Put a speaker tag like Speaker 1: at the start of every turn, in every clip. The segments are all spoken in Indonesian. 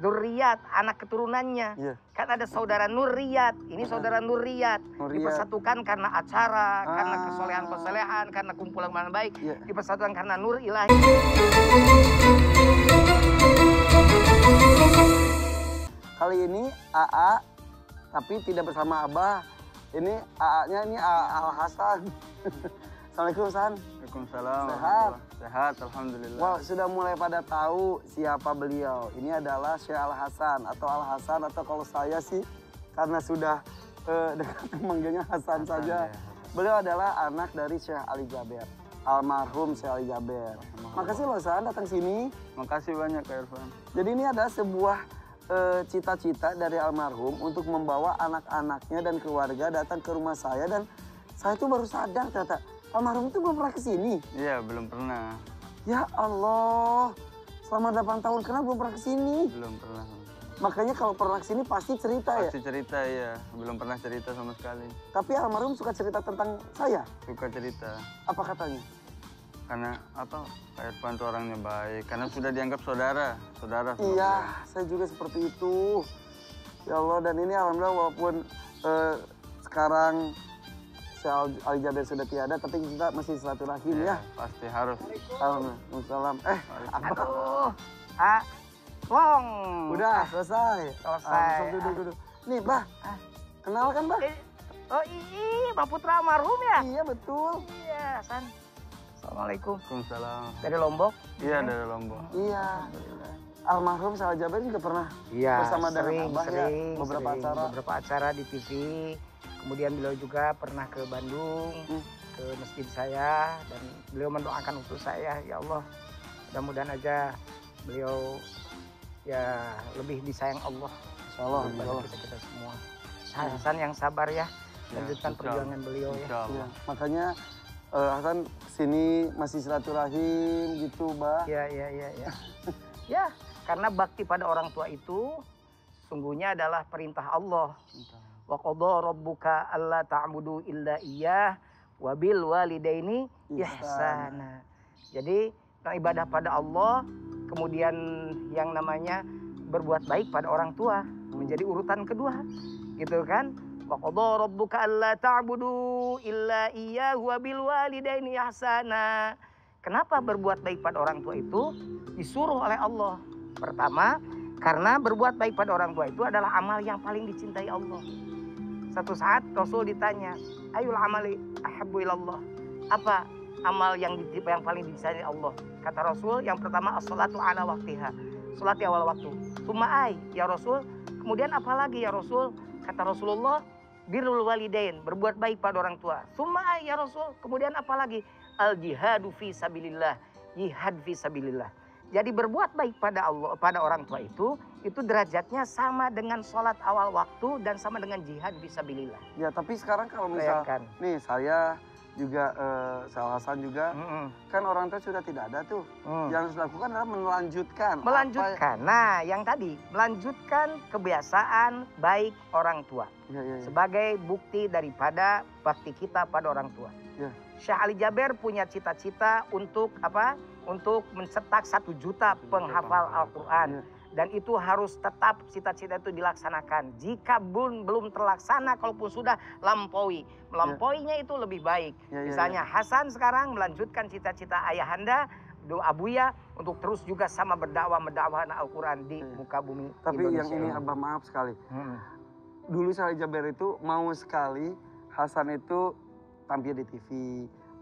Speaker 1: Zurriyat, anak keturunannya.
Speaker 2: Iya.
Speaker 1: Kan ada saudara Nurriyat, ini saudara Nurriyat. Dipersatukan karena acara, karena kesolehan-kesolehan, karena kumpulan baik.
Speaker 2: Iya.
Speaker 1: Dipersatukan karena nur ilahi.
Speaker 2: Kali ini AA, tapi tidak bersama Abah. Ini AA-nya ini Al Hasan. Assalamualaikum San.
Speaker 3: Waalaikumsalam.
Speaker 2: Sehat?
Speaker 3: Sehat, alhamdulillah.
Speaker 2: Wah, sudah mulai pada tahu siapa beliau. Ini adalah Syekh Al Hasan atau kalau saya sih karena sudah manggilnya Hasan saja.
Speaker 3: Ya.
Speaker 2: Beliau adalah anak dari Syekh Ali Jaber, almarhum Syekh Ali Jaber. Makasih loh San datang sini.
Speaker 3: Makasih banyak Kak Irfan.
Speaker 2: Jadi ini adalah sebuah cita-cita dari almarhum untuk membawa anak-anaknya dan keluarga datang ke rumah saya, dan saya tuh baru sadar ternyata almarhum itu belum pernah kesini.
Speaker 3: Iya, belum pernah.
Speaker 2: Ya Allah, selama 8 tahun kenapa belum pernah kesini?
Speaker 3: Belum pernah.
Speaker 2: Makanya kalau pernah kesini pasti cerita ya.
Speaker 3: Pasti cerita ya, belum pernah cerita sama sekali.
Speaker 2: Tapi almarhum suka cerita tentang saya.
Speaker 3: Suka cerita.
Speaker 2: Apa katanya?
Speaker 3: Karena apa? Kak Irfan tuh orangnya baik. Karena sudah dianggap saudara sama
Speaker 2: Iya,
Speaker 3: beliau.
Speaker 2: saya juga seperti itu. Ya Allah, dan ini alhamdulillah walaupun sekarang Syekh Ali Jaber sudah tiada, tapi kita masih silaturahim ya.
Speaker 3: Pasti harus.
Speaker 2: Waalaikumsalam.
Speaker 1: Aduh, Long.
Speaker 2: Udah selesai.
Speaker 1: Selesai.
Speaker 2: Duduk. Nih, Bah. Kenal kan, Bah?
Speaker 1: Oh iya, Pak Putra almarhum ya?
Speaker 2: Iya, betul.
Speaker 1: Iya, San. Assalamualaikum.
Speaker 3: Waalaikumsalam.
Speaker 1: Dari Lombok?
Speaker 3: Iya, dari Lombok.
Speaker 2: Iya. Almarhum Syekh Ali Jaber juga pernah bersama dengan Abah ya, beberapa acara
Speaker 1: di TV. Kemudian beliau juga pernah ke Bandung, ke masjid saya, dan beliau mendoakan untuk saya, ya Allah, mudah-mudahan aja beliau ya lebih disayang Allah.
Speaker 2: Insya Allah.
Speaker 1: Kita semua. Hasan yang sabar ya, lanjutkan perjuangan beliau ya.
Speaker 2: Ya. Makanya Hasan sini masih silaturahim gitu, Bah.
Speaker 1: Iya. Ya, karena bakti pada orang tua itu sungguhnya adalah perintah Allah. Wa qadha rabbuka alla ta'budu illa iyyah wa bil walidaini ihsana. Jadi ibadah pada Allah, kemudian yang namanya berbuat baik pada orang tua menjadi urutan kedua. Gitu kan? Wa qadha rabbuka alla ta'budu illa iyyah wa bil walidaini ihsana. Kenapa berbuat baik pada orang tua itu disuruh oleh Allah? Pertama, karena berbuat baik pada orang tua itu adalah amal yang paling dicintai Allah. Satu saat Rasul ditanya, ayul amali ahabbu ilallah. Apa amal yang paling dicintai Allah? Kata Rasul, yang pertama as-salatu ala waktiha. Salat di awal waktu. Summa ya Rasul. Kemudian apa lagi ya Rasul? Kata Rasulullah, birrul walidain, berbuat baik pada orang tua. Summa ya Rasul. Kemudian apa lagi? Al jihadu fi sabilillah. Jihad fi sabilillah. Jadi berbuat baik pada Allah, pada orang tua itu derajatnya sama dengan sholat awal waktu dan sama dengan jihad fisabilillah.
Speaker 2: Ya, tapi sekarang kalau misal nih saya juga Syekh Hasan juga kan orang tua sudah tidak ada tuh. Yang harus dilakukan adalah melanjutkan.
Speaker 1: Nah, yang tadi melanjutkan kebiasaan baik orang tua.
Speaker 2: Ya.
Speaker 1: Sebagai bukti daripada bakti kita pada orang tua.
Speaker 2: Ya.
Speaker 1: Syekh Ali Jaber punya cita-cita untuk apa? Untuk mencetak 1 juta penghafal Al-Quran. Dan itu harus tetap cita-cita itu dilaksanakan. Jika belum terlaksana, kalaupun sudah melampauinya itu lebih baik. Misalnya Hasan sekarang melanjutkan cita-cita ayahanda, Abuya, untuk terus juga sama mendakwah Al-Quran di muka bumi
Speaker 2: Tapi
Speaker 1: Indonesia.
Speaker 2: yang ini Abah maaf sekali. Dulu Syekh Ali Jaber itu mau sekali Hasan itu tampil di TV.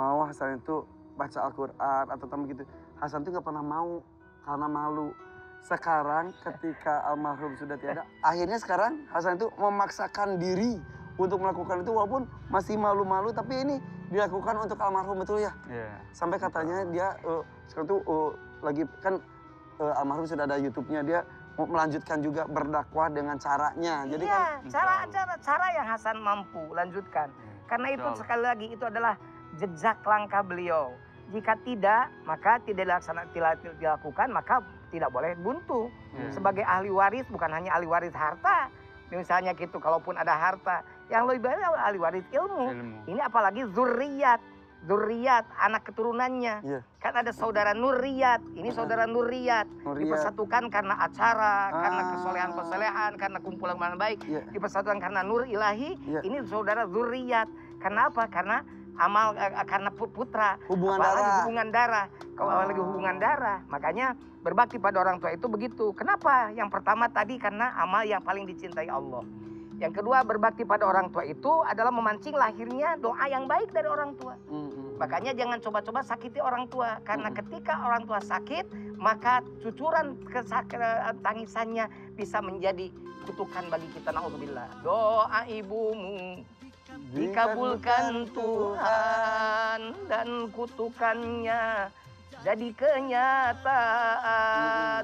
Speaker 2: Mau Hasan itu baca Al-Quran atau tampil gitu. Hasan itu gak pernah mau karena malu. Sekarang ketika almarhum sudah tiada, akhirnya sekarang Hasan itu memaksakan diri untuk melakukan itu walaupun masih malu-malu, tapi ini dilakukan untuk almarhum, betul ya?
Speaker 3: Iya.
Speaker 2: Sampai katanya dia sekarang tuh lagi kan almarhum sudah ada YouTube-nya, dia mau melanjutkan juga berdakwah dengan caranya. Jadi
Speaker 1: kan cara yang Hasan mampu lanjutkan. Karena itu sekali lagi itu adalah jejak langkah beliau. Jika tidak, maka tidak dilakukan, maka tidak boleh buntu. Sebagai ahli waris, bukan hanya ahli waris harta. Misalnya gitu, kalaupun ada harta, yang lebih banyak ahli waris ilmu. Ini apalagi zurriyat. Zurriyat, anak keturunannya.
Speaker 2: Iya.
Speaker 1: Kan ada saudara Nurriyat, ini saudara Nurriyat.
Speaker 2: Nurriyat.
Speaker 1: Dipersatukan karena acara, karena kesolehan-kesolehan, karena kumpulan baik.
Speaker 2: Iya.
Speaker 1: Dipersatukan karena Nur Ilahi,
Speaker 2: Iya.
Speaker 1: ini saudara Zurriyat. Kenapa? Karena amal, karena putra.
Speaker 2: Hubungan
Speaker 1: apalagi
Speaker 2: darah.
Speaker 1: hubungan darah. Kalau apalagi hubungan darah, makanya berbakti pada orang tua itu begitu. Kenapa? Yang pertama tadi karena amal yang paling dicintai Allah. Yang kedua, berbakti pada orang tua itu adalah memancing lahirnya doa yang baik dari orang tua. Makanya jangan coba-coba sakiti orang tua. Karena ketika orang tua sakit, maka cucuran tangisannya bisa menjadi kutukan bagi kita. Na'udzubillah. Doa ibumu dikabulkan Tuhan dan kutukannya jadi kenyataan.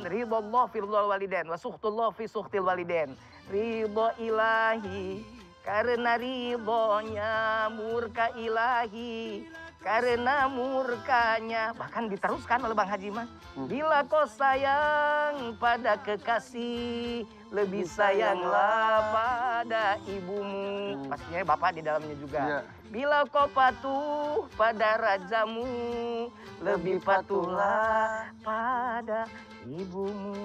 Speaker 1: Ridho Allah fi ridhol walidain wa suhtullah fi suhtil walidain. Ridho ilahi karena ridhonya, murka ilahi karena murkanya. Bahkan diteruskan oleh Bang Haji mah, bila kau sayang pada kekasih, lebih sayanglah pada ibumu. Pastinya bapak di dalamnya juga. Bila kau patuh pada rajamu, lebih patuhlah pada ibumu.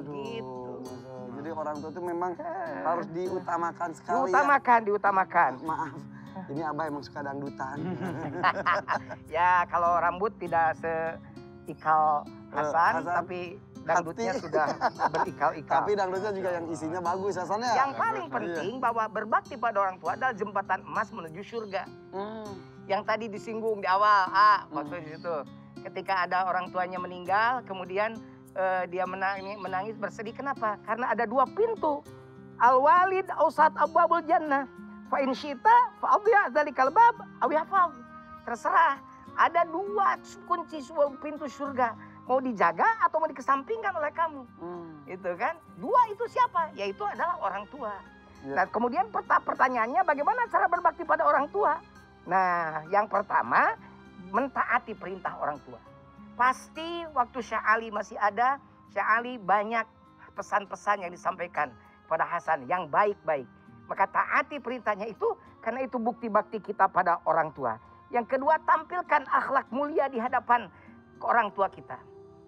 Speaker 1: Begitu.
Speaker 2: Jadi orang tua itu memang harus diutamakan sekali.
Speaker 1: Diutamakan.
Speaker 2: Maaf, ini Abah emang suka dangdutan.
Speaker 1: Ya kalau rambut tidak seikal Hasan, tapi dangdutnya sudah berikal-ikal.
Speaker 2: Tapi dangdutnya juga yang isinya bagus Hasannya.
Speaker 1: Yang paling penting bahwa berbakti pada orang tua adalah jembatan emas menuju surga. Yang tadi disinggung di awal, waktu di situ. Ketika ada orang tuanya meninggal, kemudian dia menangis bersedih. Kenapa? Karena ada dua pintu. Al-walid ausat abwabul jannah. Fa in syita fa adhi'a dzalikal bab aw yahfaz. Terserah. Ada dua kunci pintu surga. Mau dijaga atau mau dikesampingkan oleh kamu. Itu kan? Dua itu siapa? Yaitu adalah orang tua. Nah, kemudian pertanyaannya bagaimana cara berbakti pada orang tua? Nah, yang pertama mentaati perintah orang tua. Pasti waktu Syekh Ali masih ada, Syekh Ali banyak pesan-pesan yang disampaikan pada Hasan yang baik-baik. Maka taati perintahnya itu karena itu bukti bakti kita pada orang tua. Yang kedua, tampilkan akhlak mulia di hadapan orang tua kita.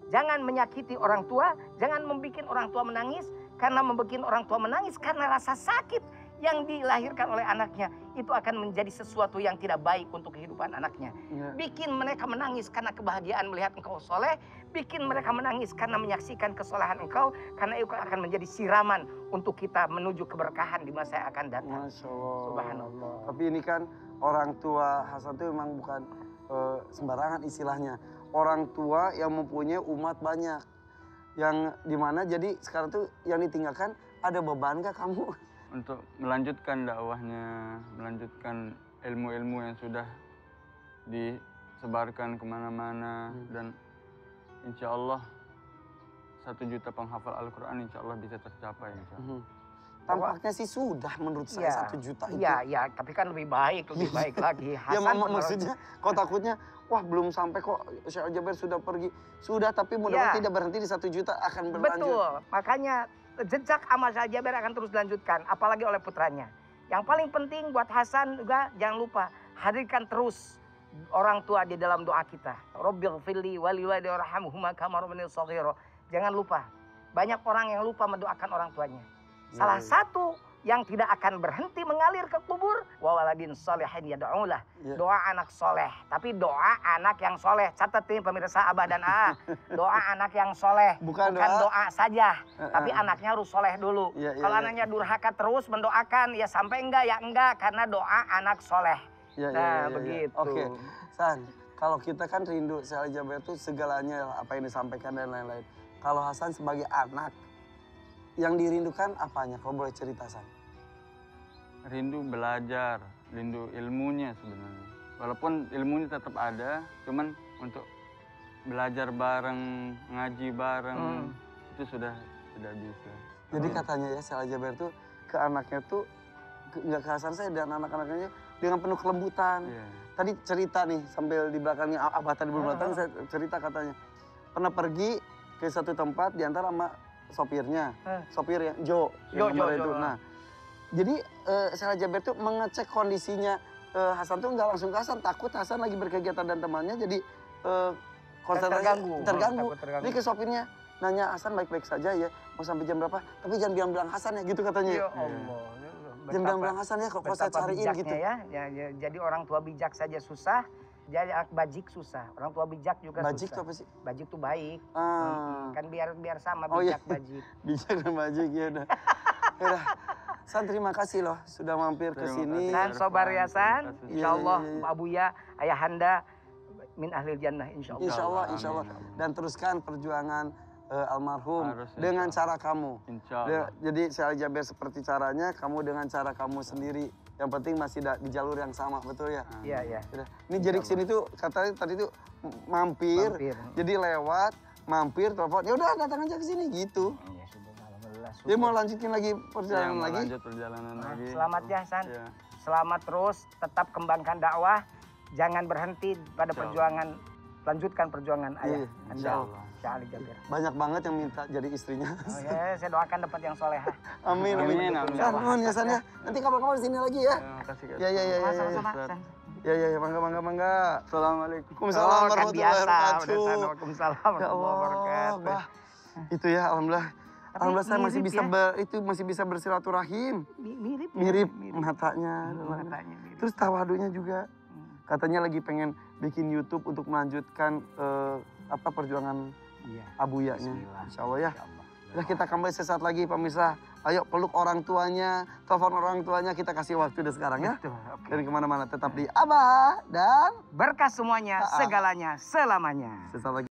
Speaker 1: Jangan menyakiti orang tua, jangan membuat orang tua menangis. Karena membuat orang tua menangis karena rasa sakit yang dilahirkan oleh anaknya, itu akan menjadi sesuatu yang tidak baik untuk kehidupan anaknya. Bikin mereka menangis karena kebahagiaan melihat engkau soleh, bikin mereka menangis karena menyaksikan kesolehan engkau, karena itu akan menjadi siraman untuk kita menuju keberkahan di masa yang akan datang.
Speaker 2: Masya Allah.
Speaker 1: Subhanallah.
Speaker 2: Tapi ini kan orang tua Hasan itu memang bukan sembarangan istilahnya. Orang tua yang mempunyai umat banyak. Yang dimana jadi sekarang tuh yang ditinggalkan, ada beban gak kamu?
Speaker 3: Untuk melanjutkan dakwahnya, melanjutkan ilmu-ilmu yang sudah disebarkan kemana-mana. Dan insya Allah 1 juta penghafal Al-Quran insya Allah bisa tercapai. Insya Allah.
Speaker 2: Tampaknya sih sudah menurut saya 1 juta itu.
Speaker 1: Iya, tapi kan lebih baik lagi.
Speaker 2: Ya maksudnya kok takutnya, wah belum sampai kok Syekh Jaber sudah pergi. Sudah, tapi mudah-mudahan tidak berhenti di 1 juta, akan berlanjut.
Speaker 1: Betul, makanya jejak amal Syekh Jaber akan terus dilanjutkan, apalagi oleh putranya. Yang paling penting buat Hasan juga jangan lupa hadirkan terus orang tua di dalam doa kita. Rabbighfirli wa liwalidayya warhamhuma kama rabbayani shaghira. Jangan lupa, banyak orang yang lupa mendoakan orang tuanya. Salah satu yang tidak akan berhenti mengalir ke kubur, wa waladin sholihin yad'ulah. Doa anak soleh, tapi doa anak yang soleh. Catat nih pemirsa Abah dan A. Doa anak yang soleh, bukan doa saja, tapi anaknya harus soleh dulu. Kalau anaknya durhaka terus mendoakan, ya sampai enggak ya enggak, karena doa anak soleh. Begitu.
Speaker 2: Oke, San, kalau kita kan rindu Syekh Jaber itu segalanya apa yang disampaikan dan lain-lain. Kalau Hasan sebagai anak, yang dirindukan apanya? Kalau boleh cerita, San.
Speaker 3: Rindu belajar, rindu ilmunya sebenarnya. Walaupun ilmunya tetap ada, cuman untuk belajar bareng, ngaji bareng, itu sudah tidak bisa.
Speaker 2: Jadi katanya ya, Syekh Jaber tuh ke anaknya tuh, nggak ke Hasan saya dan anak-anaknya dengan penuh kelembutan. Tadi cerita nih, sambil di belakangnya Abah tadi belum datang, saya cerita katanya. Pernah pergi ke satu tempat diantar sama sopirnya, sopir yang Joe itu. Nah, jadi Syekh Jaber tuh mengecek kondisinya Hasan tuh nggak langsung ke Hasan, takut Hasan lagi berkegiatan dan temannya jadi konsentrasi terganggu.
Speaker 1: Takut terganggu.
Speaker 2: Ini ke sopirnya nanya Hasan baik-baik saja ya, mau sampai jam berapa? Tapi jangan bilang-bilang Hasan ya gitu katanya.
Speaker 1: Ya Allah.
Speaker 2: Jangan bilang-bilang Hasan ya, kok saya
Speaker 1: Betapa
Speaker 2: cariin gitu.
Speaker 1: bijaknya ya. Jadi orang tua bijak saja susah, jadi anak bajik susah. Orang tua bijak juga
Speaker 2: Bajik
Speaker 1: susah.
Speaker 2: tuh apa sih?
Speaker 1: Bajik tuh baik.
Speaker 2: Ah,
Speaker 1: Kan biar sama
Speaker 2: Oh, iya.
Speaker 1: bijak bajik.
Speaker 2: bijak dan bajik ya udah. Ya udah. San terima kasih loh sudah mampir ke
Speaker 3: Terima
Speaker 2: sini.
Speaker 3: kasih.
Speaker 1: San sobar ya San,
Speaker 3: Terima kasih.
Speaker 1: insyaallah
Speaker 2: Iya, iya, iya.
Speaker 1: Abuya, ayahanda min ahlil jannah insyaallah.
Speaker 2: Insya Allah,
Speaker 3: Amin.
Speaker 2: insya Allah. Dan teruskan perjuangan almarhum
Speaker 3: Harus, insya
Speaker 2: dengan
Speaker 3: Allah.
Speaker 2: cara kamu.
Speaker 3: Insya Allah.
Speaker 2: Jadi saya Jaber seperti caranya, kamu dengan cara kamu sendiri. Yang penting masih di jalur yang sama, betul ya?
Speaker 1: Iya, iya.
Speaker 2: Udah. Ini jadi kesini tuh katanya tadi tuh mampir,
Speaker 1: Mampir.
Speaker 2: jadi lewat, mampir, telepon. Ya udah datang aja ke sini gitu.
Speaker 1: Ya sudah, alhamdulillah.
Speaker 2: Dia mau lanjutin lagi perjalanan
Speaker 3: Yang mau
Speaker 2: lagi.
Speaker 3: lanjut perjalanan
Speaker 1: Nah,
Speaker 3: lagi.
Speaker 1: selamat ya San.
Speaker 3: Iya.
Speaker 1: Selamat terus, tetap kembangkan dakwah, jangan berhenti pada
Speaker 3: Insya Allah.
Speaker 1: perjuangan, lanjutkan perjuangan ayah
Speaker 2: Iya,
Speaker 1: Anda,
Speaker 3: insya Allah.
Speaker 1: Syekh Ali Jabir.
Speaker 2: Banyak banget yang minta jadi istrinya.
Speaker 1: Oh, ya, saya doakan dapat yang solehah.
Speaker 2: Amin, amin.
Speaker 3: Amin, amin.
Speaker 2: San, nuhun ya San ya. Nanti kapan-kapan di sini lagi ya.
Speaker 3: Terima kasih. Kak.
Speaker 2: Ya, ya, ya, ya, ya.
Speaker 1: Sama-sama,
Speaker 3: Ustaz.
Speaker 1: San.
Speaker 2: Ya, mangga, mangga, mangga.
Speaker 3: Assalamualaikum.
Speaker 2: Waalaikumsalam
Speaker 1: Oh, kan
Speaker 2: warahmatullahi
Speaker 1: biasa, udah
Speaker 2: wabarakatuh.
Speaker 1: San. Waalaikumsalam
Speaker 2: Ya
Speaker 1: warahmatullahi
Speaker 2: Allah,
Speaker 1: wabarakatuh.
Speaker 2: bah. Itu ya, alhamdulillah. Alhamdulillah saya masih
Speaker 1: mirip
Speaker 2: bisa
Speaker 1: ya.
Speaker 2: masih bisa bersilaturahim.
Speaker 1: Mirip, ya,
Speaker 2: Mirip matanya.
Speaker 1: matanya mirip.
Speaker 2: Terus tawadunya juga.
Speaker 1: Hmm.
Speaker 2: Katanya lagi pengen bikin YouTube untuk melanjutkan perjuangan
Speaker 1: Iya.
Speaker 2: abuyanya.
Speaker 1: Bismillah.
Speaker 2: Insya Allah ya.
Speaker 1: Insya Allah.
Speaker 2: Udah kita kembali sesaat lagi pemirsa. Ayo peluk orang tuanya, telepon orang tuanya, kita kasih waktu deh sekarang ya.
Speaker 1: Betul, oke.
Speaker 2: Dan kemana-mana tetap di Abah dan
Speaker 1: Berkah semuanya,
Speaker 2: Ah, ah.
Speaker 1: segalanya, selamanya.
Speaker 2: sesaat lagi.